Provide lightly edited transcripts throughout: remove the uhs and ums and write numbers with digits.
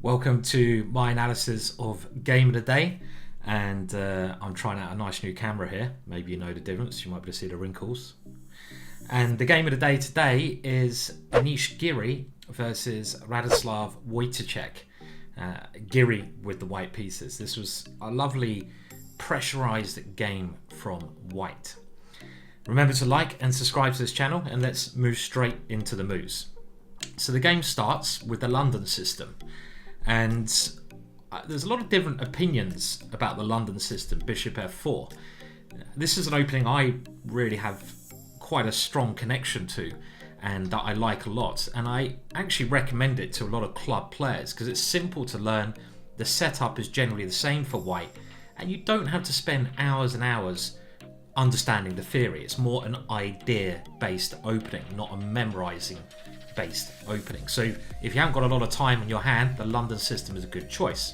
Welcome to my analysis of Game of the Day, and I'm trying out a nice new camera here. Maybe you know the difference, you might be able to see the wrinkles. And the Game of the Day today is Anish Giri versus Radek Wojtaszek. Giri with the white pieces. This was a lovely pressurized game from white. Remember to like and subscribe to this channel, and let's move straight into the moves. So the game starts with the London system. And there's a lot of different opinions about the London system, bishop f4. This is an opening I really have quite a strong connection to and that I like a lot. And I actually recommend it to a lot of club players because it's simple to learn. The setup is generally the same for white and you don't have to spend hours and hours understanding the theory. It's more an idea-based opening, not a memorizing based opening. So if you haven't got a lot of time on your hand, the London system is a good choice.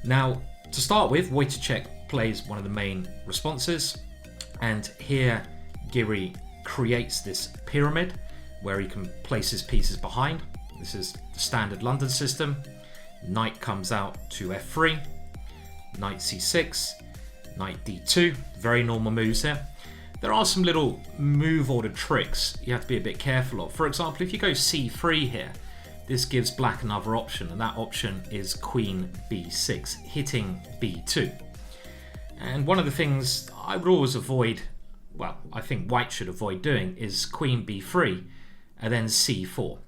Now, to start with, Wojtaszek plays one of the main responses, and here Giri creates this pyramid where he can place his pieces behind. This is the standard London system. Knight comes out to f3, knight c6, knight d2, very normal moves here. There are some little move order tricks you have to be a bit careful of. For example, if you go c3 here, this gives black another option, and that option is queen b6, hitting b2. And one of the things I would always avoid, well, I think white should avoid doing, is queen b3 and then c4.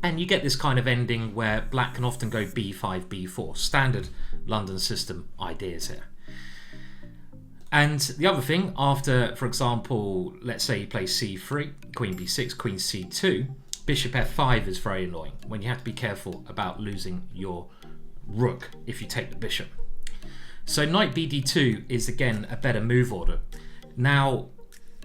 And you get this kind of ending where black can often go b5, b4. Standard London system ideas here. And the other thing, after, for example, let's say you play c3, queen b6, queen c2, bishop f5 is very annoying when you have to be careful about losing your rook if you take the bishop. So knight bd2 is again a better move order. Now,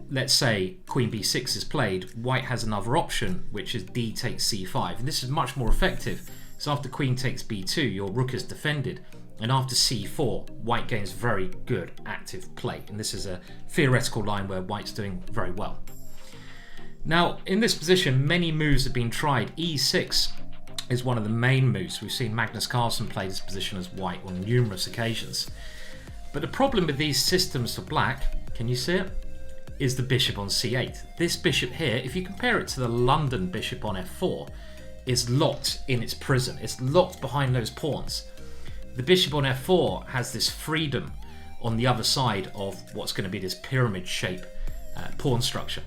let's say queen b6 is played, white has another option, which is d takes c5. And this is much more effective. So after queen takes b2, your rook is defended. And after c4, white gains very good active play. And this is a theoretical line where white's doing very well. Now, in this position, many moves have been tried. e6 is one of the main moves. We've seen Magnus Carlsen play this position as white on numerous occasions. But the problem with these systems for black, can you see it, is the bishop on c8. This bishop here, if you compare it to the London bishop on f4, is locked in its prison. It's locked behind those pawns. The bishop on f4 has this freedom on the other side of what's going to be this pyramid shape pawn structure.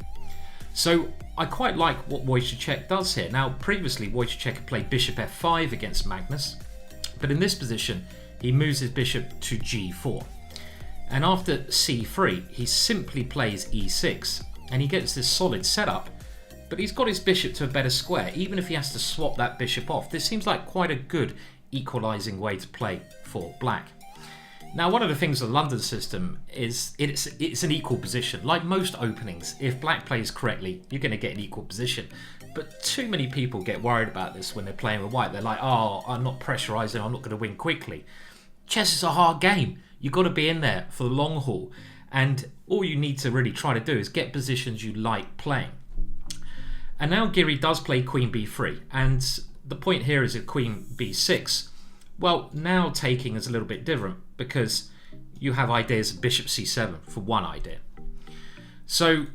So I quite like what Wojtaszek does here. Now, previously Wojtaszek played bishop f5 against Magnus, but in this position he moves his bishop to g4. And after c3 he simply plays e6 and he gets this solid setup, but he's got his bishop to a better square even if he has to swap that bishop off. This seems like quite a good equalizing way to play for black. Now, one of the things with the London system is it's an equal position. Like most openings, if black plays correctly, you're going to get an equal position. But too many people get worried about this when they're playing with white. They're like, oh, I'm not pressurizing, I'm not going to win quickly. Chess is a hard game. You've got to be in there for the long haul. And all you need to really try to do is get positions you like playing. And now Giri does play queen b3, and the point here is at queen b6. Well, now taking is a little bit different because you have ideas of bishop c7 for one idea. So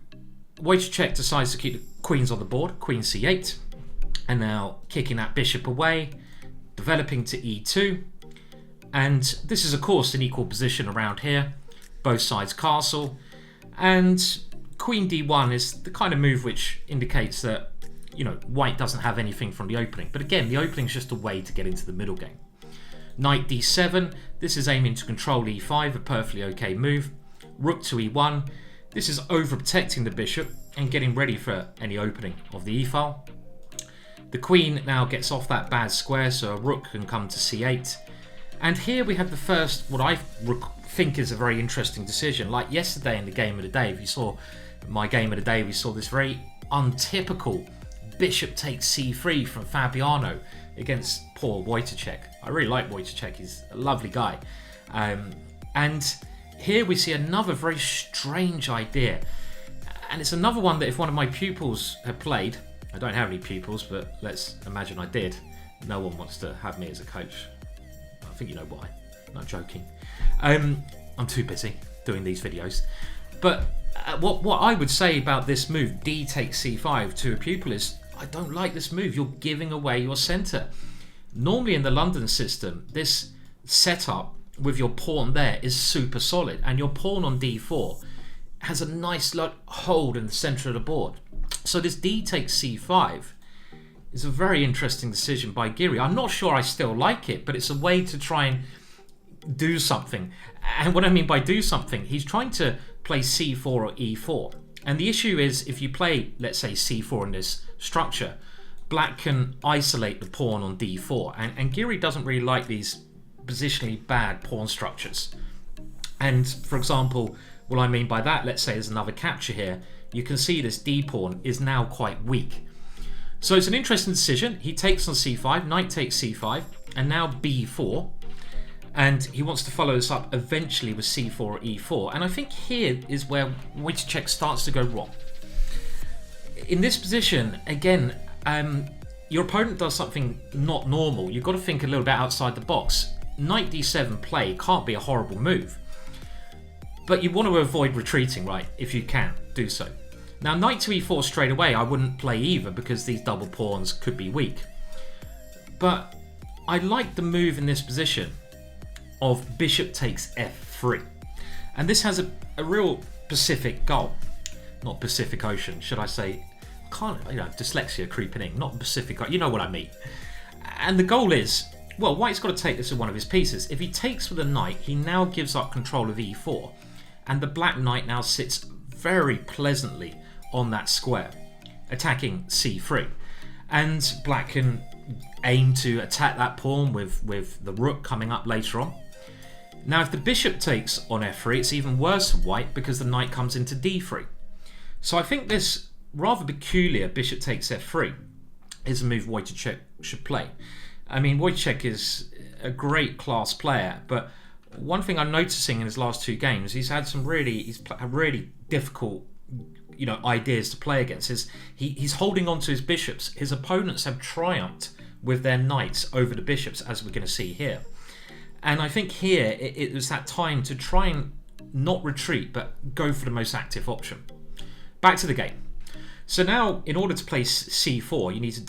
Wojtaszek decides to keep the queens on the board, queen c8, and now kicking that bishop away, developing to e2. And this is of course an equal position around here, both sides castle, and queen d1 is the kind of move which indicates that, you know, white doesn't have anything from the opening. But again, the opening is just a way to get into the middle game. Knight d7, this is aiming to control e5, a perfectly okay move. Rook to e1, this is overprotecting the bishop and getting ready for any opening of the e-file. The queen now gets off that bad square, so a rook can come to c8. And here we have the first, what I think is a very interesting decision. Like yesterday in the Game of the Day, if you saw my Game of the Day, we saw this very untypical bishop takes c3 from Fabiano against poor Wojtaszek. I really like Wojtaszek, he's a lovely guy. And here we see another very strange idea. And it's another one that if one of my pupils had played, I don't have any pupils, but let's imagine I did, No one wants to have me as a coach. I think you know why. Not joking. I'm too busy doing these videos. But what I would say about this move, D takes c5 to a pupil, is I don't like this move. You're giving away your centre. Normally in the London system, this setup with your pawn there is super solid, and your pawn on d4 has a nice hold in the centre of the board. So this D takes c5 is a very interesting decision by Giri. I'm not sure I still like it, but it's a way to try and do something. And what I mean by do something, he's trying to play c4 or e4. And the issue is, if you play, let's say, c4 in this structure, black can isolate the pawn on d4. And Giri doesn't really like these positionally bad pawn structures. And for example, what I mean by that, let's say there's another capture here, you can see this d pawn is now quite weak. So it's an interesting decision. He takes on c5, knight takes c5, and now b4. And he wants to follow this up eventually with c4 or e4. And I think here is where Wojtaszek starts to go wrong. In this position, again, your opponent does something not normal. You've got to think a little bit outside the box. Knight d7 play can't be a horrible move. But you want to avoid retreating, right? If you can, do so. Now, knight to e4 straight away, I wouldn't play either because these double pawns could be weak. But I like the move in this position of bishop takes f3. And this has a real Pacific goal. Not Pacific Ocean, should I say. Dyslexia creeping in, not Pacific, you know what I mean. And the goal is, well, White's got to take this with one of his pieces. If he takes with a knight, he now gives up control of e4. And the black knight now sits very pleasantly on that square, attacking c3. And black can aim to attack that pawn with the rook coming up later on. Now, if the bishop takes on f3, it's even worse for white because the knight comes into d3. So I think this rather peculiar bishop takes f3 is a move Wojtaszek should play. I mean, Wojtaszek is a great class player, but one thing I'm noticing in his last two games, he's had really difficult, ideas to play against. He's holding on to his bishops. His opponents have triumphed with their knights over the bishops, as we're going to see here. And I think here it was that time to try and not retreat, but go for the most active option. Back to the game. So now, in order to play c4, you need to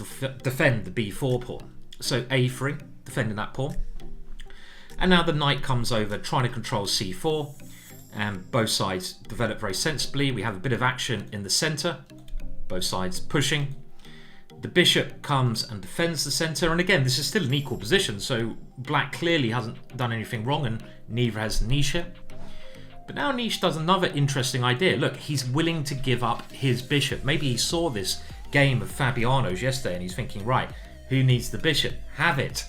defend the b4 pawn. So a3, defending that pawn. And now the knight comes over, trying to control c4. And both sides develop very sensibly. We have a bit of action in the centre. Both sides pushing. The bishop comes and defends the centre. And again, this is still an equal position. So black clearly hasn't done anything wrong, and neither has Anish. But now Anish does another interesting idea. Look, he's willing to give up his bishop. Maybe he saw this game of Fabiano's yesterday and he's thinking, right, who needs the bishop? Have it.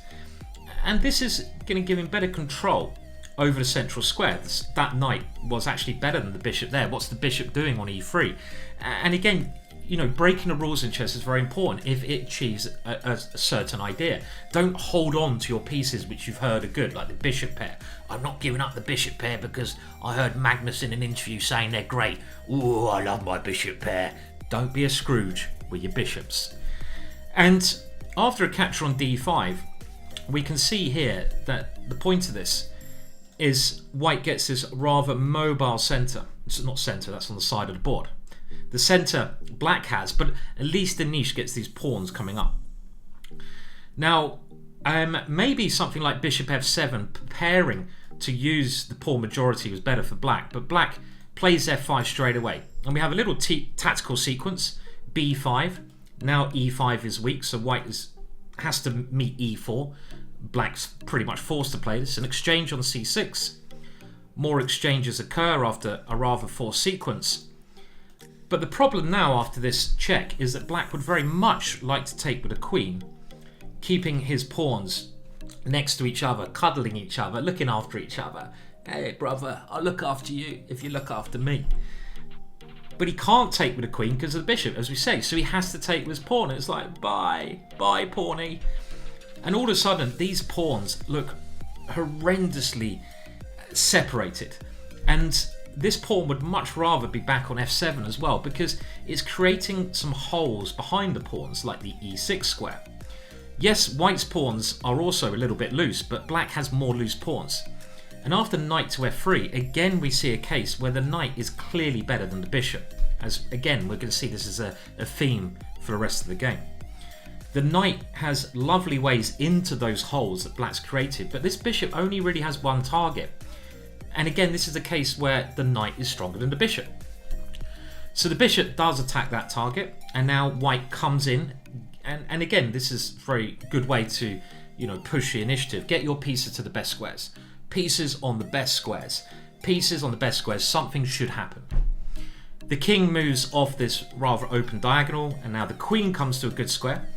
And this is going to give him better control over the central square. That knight was actually better than the bishop there. What's the bishop doing on e3? And again, breaking the rules in chess is very important if it achieves a certain idea. Don't hold on to your pieces which you've heard are good, like the bishop pair. I'm not giving up the bishop pair because I heard Magnus in an interview saying they're great. Ooh, I love my bishop pair. Don't be a Scrooge with your bishops. And after a capture on d5, we can see here that the point of this is white gets this rather mobile centre. It's not centre, that's on the side of the board. The centre black has, but at least Anish gets these pawns coming up. Now, maybe something like bishop f7 preparing to use the pawn majority was better for black, but black plays f5 straight away. And we have a little tactical sequence, b5. Now e5 is weak, so white has to meet e4. Black's pretty much forced to play this. An exchange on c6. More exchanges occur after a rather forced sequence. But the problem now after this check is that black would very much like to take with a queen, keeping his pawns next to each other, cuddling each other, looking after each other. Hey brother, I'll look after you if you look after me. But he can't take with a queen because of the bishop, as we say, so he has to take with his pawn. It's like, bye pawny. And all of a sudden, these pawns look horrendously separated. And this pawn would much rather be back on f7 as well, because it's creating some holes behind the pawns, like the e6 square. Yes, white's pawns are also a little bit loose, but black has more loose pawns. And after knight to f3, again we see a case where the knight is clearly better than the bishop. As again, we're going to see this as a theme for the rest of the game. The knight has lovely ways into those holes that black's created, but this bishop only really has one target. And again, this is a case where the knight is stronger than the bishop. So the bishop does attack that target, and now white comes in. And again, this is a very good way to, push the initiative. Get your pieces to the best squares. Pieces on the best squares. Pieces on the best squares. Something should happen. The king moves off this rather open diagonal, and now the queen comes to a good square.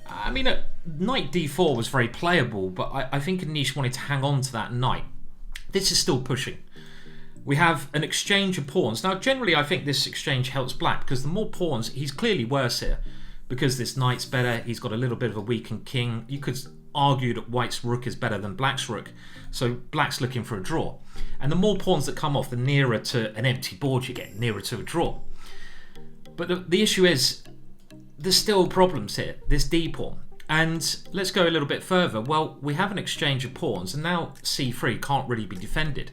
I mean, knight d4 was very playable, but I think Anish wanted to hang on to that knight. This is still pushing. We have an exchange of pawns. Now, generally, I think this exchange helps black, because the more pawns, he's clearly worse here. Because this knight's better, he's got a little bit of a weakened king. You could argue that white's rook is better than black's rook. So black's looking for a draw. And the more pawns that come off, the nearer to an empty board you get, nearer to a draw. But the issue is, there's still problems here, this d pawn. And let's go a little bit further. Well, we have an exchange of pawns, and now c3 can't really be defended.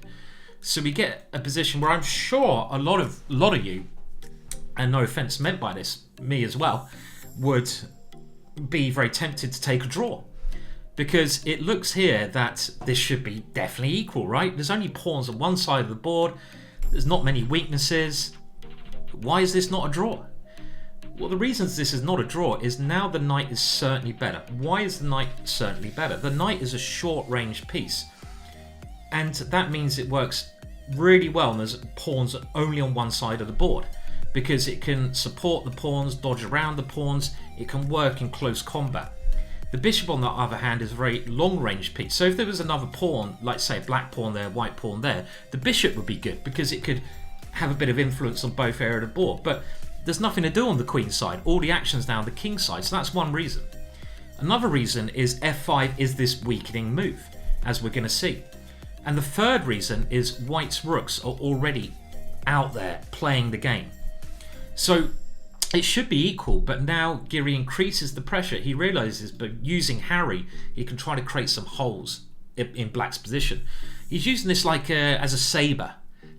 So we get a position where I'm sure a lot of you, and no offense meant by this, me as well, would be very tempted to take a draw. Because it looks here that this should be definitely equal, right? There's only pawns on one side of the board. There's not many weaknesses. Why is this not a draw? Well, the reasons this is not a draw is now the knight is certainly better. Why is the knight certainly better? The knight is a short-range piece. And that means it works really well and there's pawns only on one side of the board. Because it can support the pawns, dodge around the pawns, it can work in close combat. The bishop, on the other hand, is a very long-range piece. So if there was another pawn, like say black pawn there, white pawn there, the bishop would be good because it could have a bit of influence on both areas of the board. But there's nothing to do on the queen side. All the action's now on the king side, so that's one reason. Another reason is f5 is this weakening move, as we're going to see. And the third reason is white's rooks are already out there playing the game. So it should be equal, but now Giri increases the pressure. He realizes by using Harry, he can try to create some holes in black's position. He's using this like as a saber.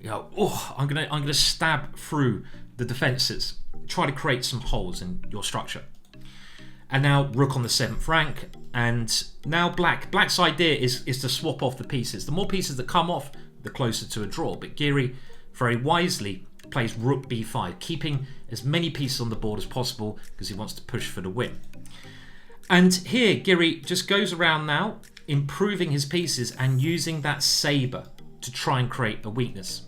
I'm gonna stab through the defenses, try to create some holes in your structure. And now rook on the 7th rank, and now black's idea is to swap off the pieces. The more pieces that come off, the closer to a draw. But Giri very wisely plays rook b5, keeping as many pieces on the board as possible because he wants to push for the win. And here Giri just goes around now, improving his pieces and using that saber to try and create a weakness.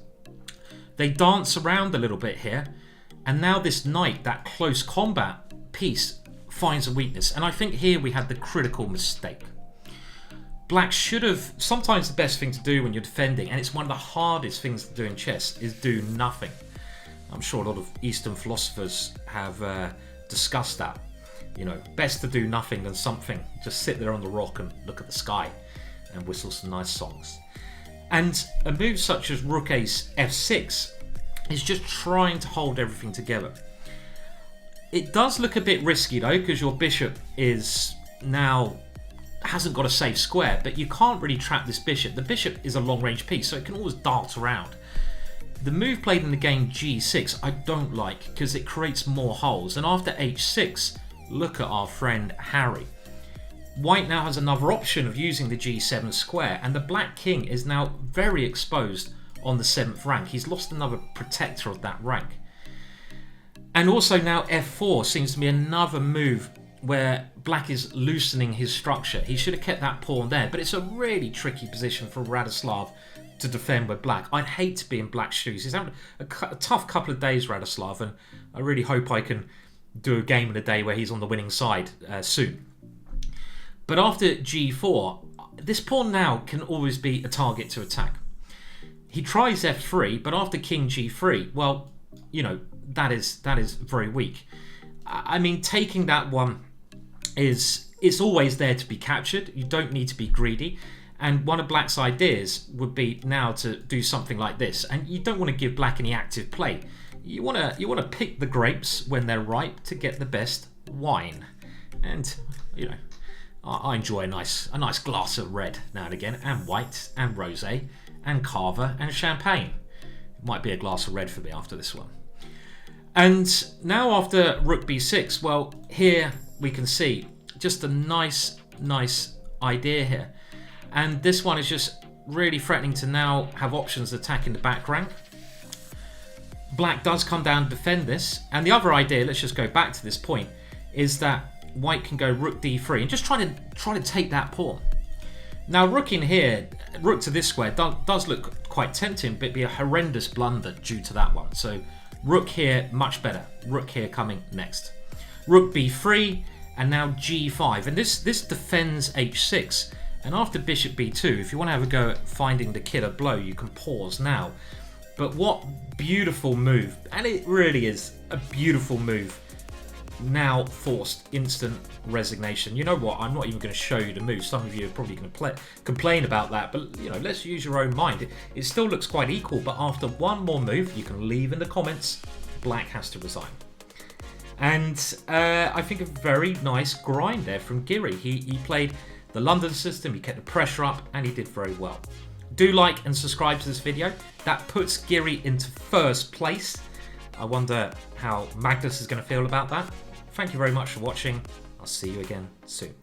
They dance around a little bit here, and now this knight, that close combat piece, finds a weakness. And I think here we had the critical mistake. Black should have, sometimes the best thing to do when you're defending, and it's one of the hardest things to do in chess, is do nothing. I'm sure a lot of Eastern philosophers have discussed that. Best to do nothing than something. Just sit there on the rock and look at the sky and whistle some nice songs. And a move such as rook ace f6 is just trying to hold everything together. It does look a bit risky though, because your bishop is now hasn't got a safe square, but you can't really trap this bishop. The bishop is a long-range piece, so it can always dart around. The move played in the game g6 I don't like because it creates more holes, and after h6, look at our friend Harry. White now has another option of using the g7 square, and the black king is now very exposed on the 7th rank. He's lost another protector of that rank. And also now f4 seems to be another move where black is loosening his structure. He should have kept that pawn there, but it's a really tricky position for Radoslav to defend with black. I'd hate to be in black's shoes. He's having a tough couple of days, Radoslav, and I really hope I can do a game in a day where he's on the winning side soon. But after g4, this pawn now can always be a target to attack. He tries f3, but after king g3, well, that is very weak. I mean, taking that one it's always there to be captured. You don't need to be greedy. And one of black's ideas would be now to do something like this. And you don't want to give black any active play. You want to pick the grapes when they're ripe to get the best wine. And I enjoy a nice glass of red now and again, and white, and rosé, and cava, and champagne. It might be a glass of red for me after this one. And now after rook b6, well, here we can see just a nice idea here. And this one is just really threatening to now have options attacking the back rank. Black does come down and defend this. And the other idea, let's just go back to this point, is that white can go rook d3 and just try to take that pawn. Now rook in here, rook to this square does look quite tempting, but it'd be a horrendous blunder due to that one. So rook here, much better. Rook here coming next. Rook b3 and now g5. And this defends h6. And after bishop b2, if you want to have a go at finding the killer blow, you can pause now. But what beautiful move. And it really is a beautiful move. Now forced instant resignation. You know what? I'm not even going to show you the move. Some of you are probably going to complain about that. But, you know, let's use your own mind. It still looks quite equal. But after one more move, you can leave in the comments. Black has to resign. And I think a very nice grind there from Giri. He played the London system, he kept the pressure up, and he did very well. Do like and subscribe to this video. That puts Giri into first place. I wonder how Magnus is going to feel about that. Thank you very much for watching. I'll see you again soon.